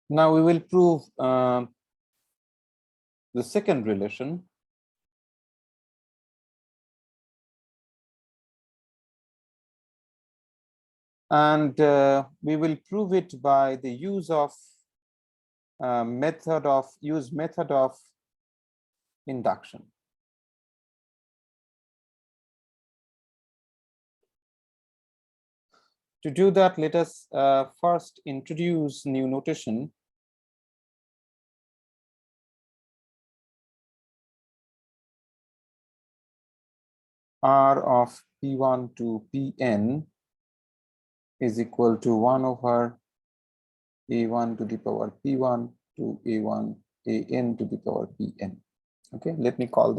Now we will prove the second relation. And we will prove it by the use of method of induction. To do that, let us first introduce new notation. R of P1 to Pn is equal to 1 over A1 to the power P1 to A1 An to the power Pn. Okay, let me call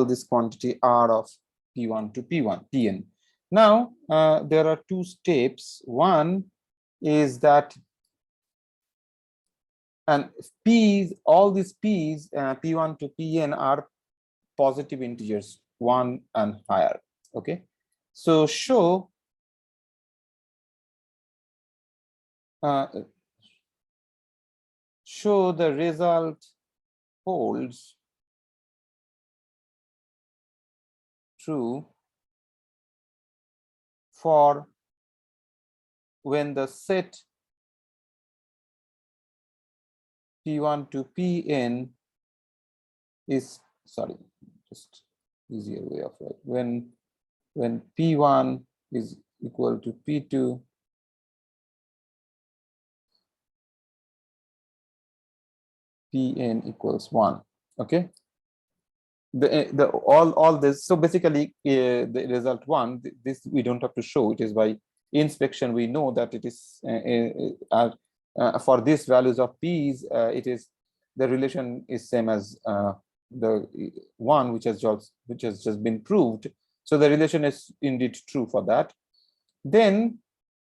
this quantity R of P1 to Pn. Now there are two steps. One is that, and p's, all these p's, P1 to Pn are positive integers, 1 and higher. Okay, so show the result holds true for when the set P1 to Pn is, sorry, just easier way of it, when P1 is equal to P2 Pn equals 1. Okay, all this, so basically the result 1, this we don't have to show, it is by inspection we know that it is for these values of p's, it is, the relation is same as the one which has just been proved. So the relation is indeed true for that. Then,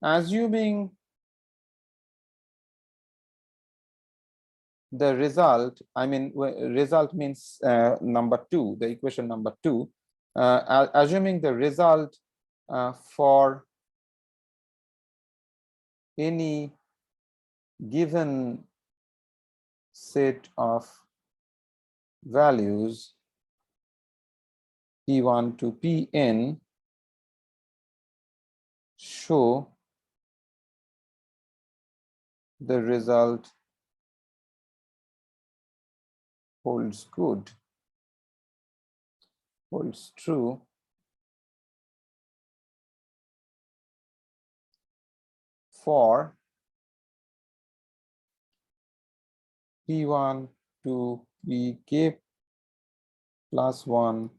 assuming the result, I mean, result means number 2, the equation number 2, assuming the result for any given set of values P1 to Pn, show the result holds good, holds true for P1 to Pk plus 1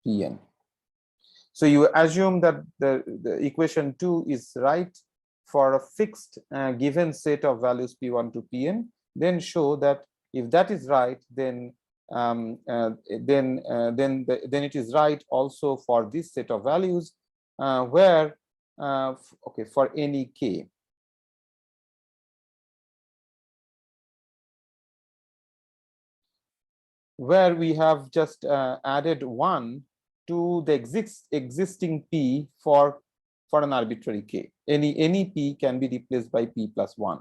Pn. So you assume that the equation 2 is right for a fixed given set of values P1 to Pn, then show that if that is right, then it is right also for this set of values where okay, for any k. Where we have just added 1 to the existing p for an arbitrary k. Any p can be replaced by p plus 1.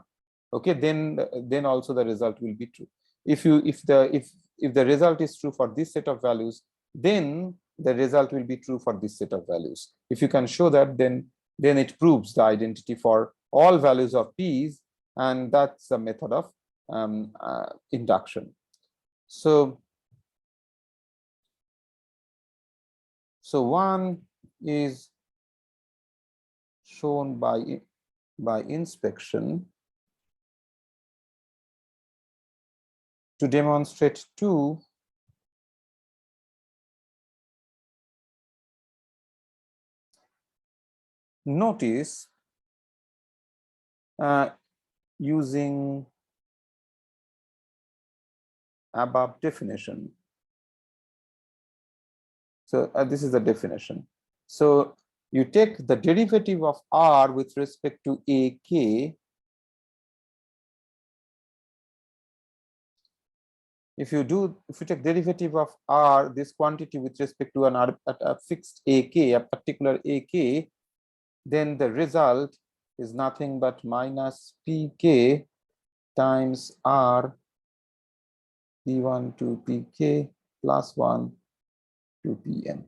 Okay, then also the result will be true. If the result is true for this set of values, then the result will be true for this set of values. If you can show that, then it proves the identity for all values of p's, and that's the method of induction. So one is shown by inspection. To demonstrate 2, notice using above definition. So this is the definition. So you take the derivative of r with respect to ak. If you take derivative of r, this quantity with respect to a fixed ak, a particular ak, then the result is nothing but minus pk times R P1 to Pk plus 1 to Pn.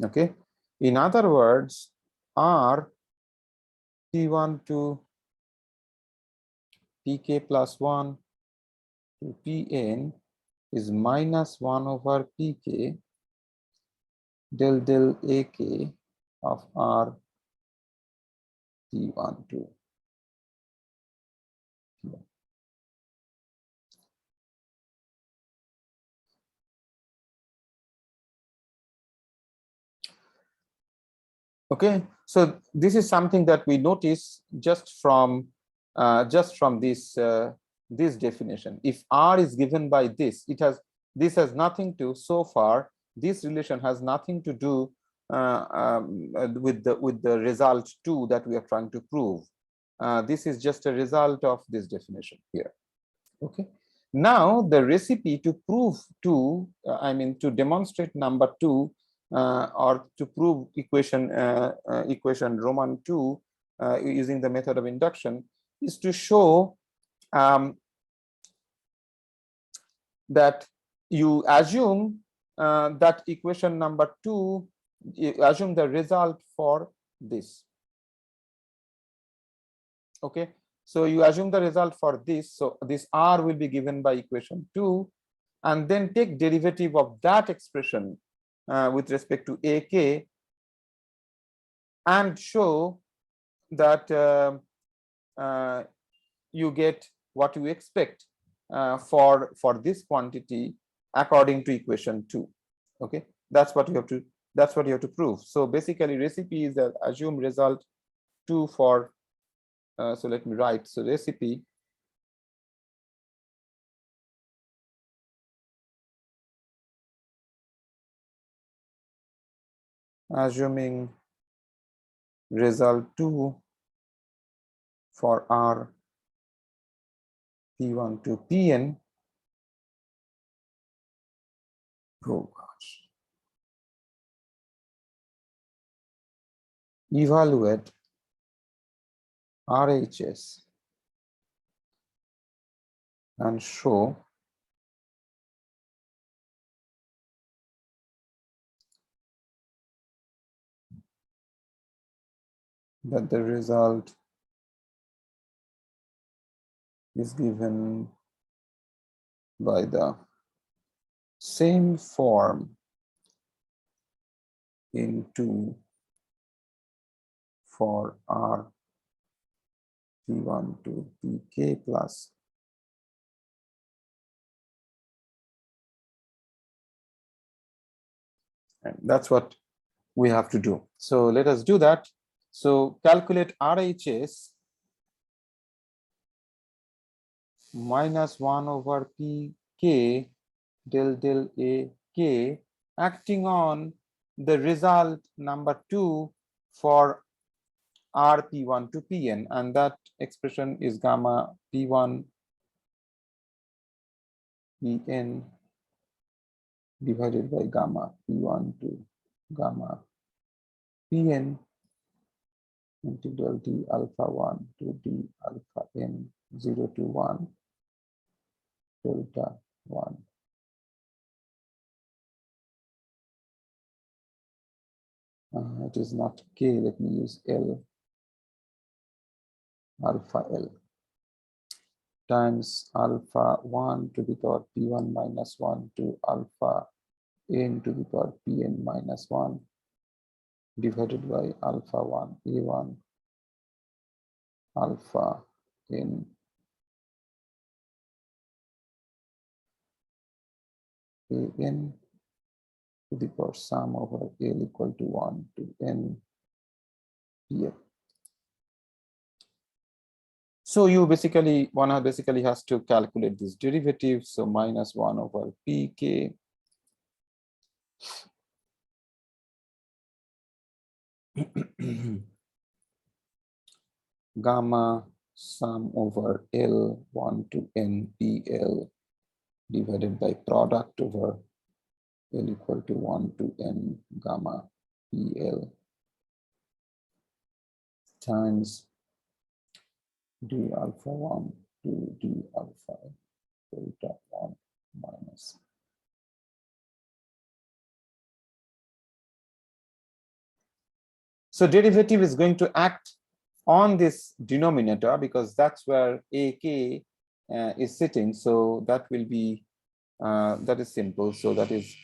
Okay. In other words, R P1 to Pk plus 1 to Pn is minus 1 over Pk del del Ak of R P1 to Pn. Okay, so this is something that we notice just from this definition. If R is given by this, this has nothing to, so far this relation has nothing to do with the result 2 that we are trying to prove. This is just a result of this definition here. Okay, now the recipe to prove 2, to demonstrate number 2, or to prove equation Roman 2 using the method of induction, is to show that you assume that equation number 2, you assume the result for this. Okay, so you assume the result for this, so this R will be given by equation 2, and then take derivative of that expression with respect to Ak, and show that you get what you expect for this quantity according to equation 2. Okay, that's what you have to prove. So basically recipe is that assume result 2 for so let me write. So recipe assuming result 2 for R P1 to Pn. Oh gosh. Evaluate RHS and show that the result is given by the same form in 2 for R P1 to Pk plus and that's what we have to do. So let us do that. So calculate RHS minus 1 over Pk del del Ak, acting on the result number 2 for R P1 to Pn, and that expression is gamma P1 Pn divided by gamma P1 to gamma Pn integral d alpha 1 to d alpha n 0 to 1 delta 1. It is not K, let me use L, alpha L, times alpha 1 to the power P1 minus 1 to alpha n to the power Pn minus 1 divided by alpha 1 A1 alpha n An to the power sum over L equal to 1 to n Pn. So you one basically has to calculate this derivative. So minus 1 over Pk gamma sum over L 1 to n PL divided by product over L equal to 1 to n gamma PL times d alpha 1 2 d alpha delta 1 minus. So derivative is going to act on this denominator because that's where ak is sitting. So that will be that is simple. So that is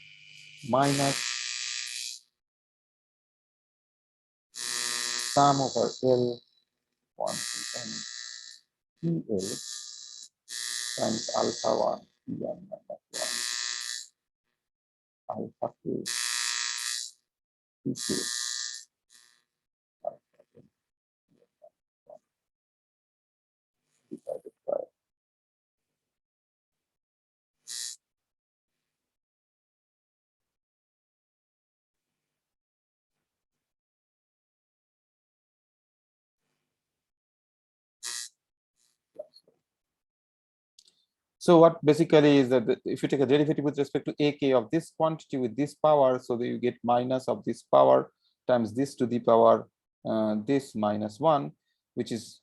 minus sum over L 1 to n PL times alpha 1 Pn minus 1 alpha k Pk alpha n divided by. So what basically is that if you take a derivative with respect to ak of this quantity with this power, so that you get minus of this power times this to the power this minus 1, which is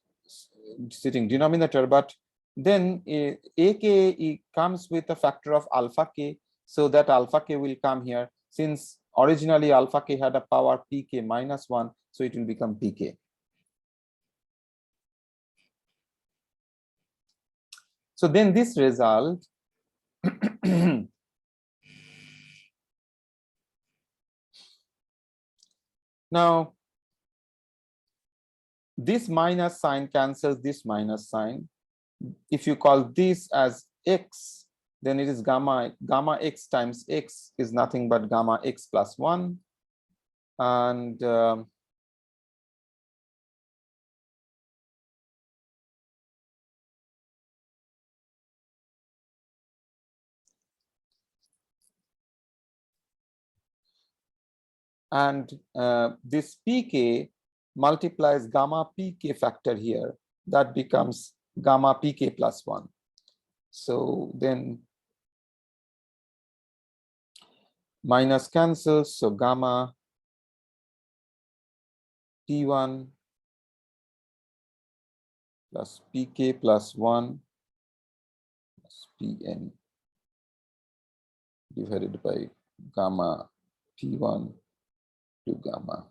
sitting denominator, but then ak comes with a factor of alpha k, so that alpha k will come here. Since originally alpha k had a power pk minus 1, so it will become pk. So then this result now this minus sign cancels this minus sign. If you call this as x, then it is gamma x times x is nothing but gamma x plus 1. And this pk multiplies gamma pk factor here, that becomes gamma pk plus 1. So then minus cancels, so gamma p1 plus pk plus 1 plus pn divided by gamma p1 to gamma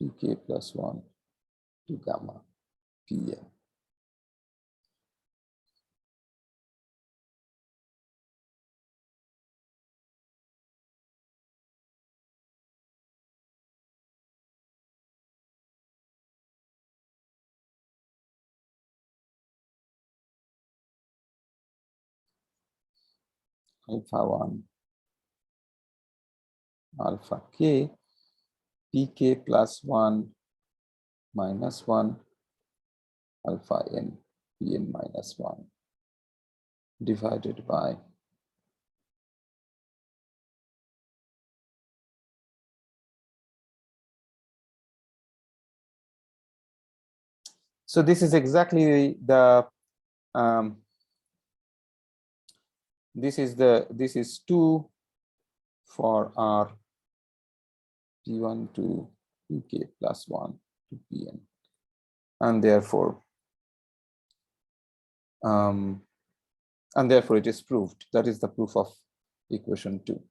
pk plus 1 to gamma pn. Alpha 1 alpha k pk plus 1 minus 1 alpha n pn minus 1 divided by so this is exactly the this is 2 for r p1 to pk plus 1 to pn, and therefore it is proved. That is the proof of equation 2.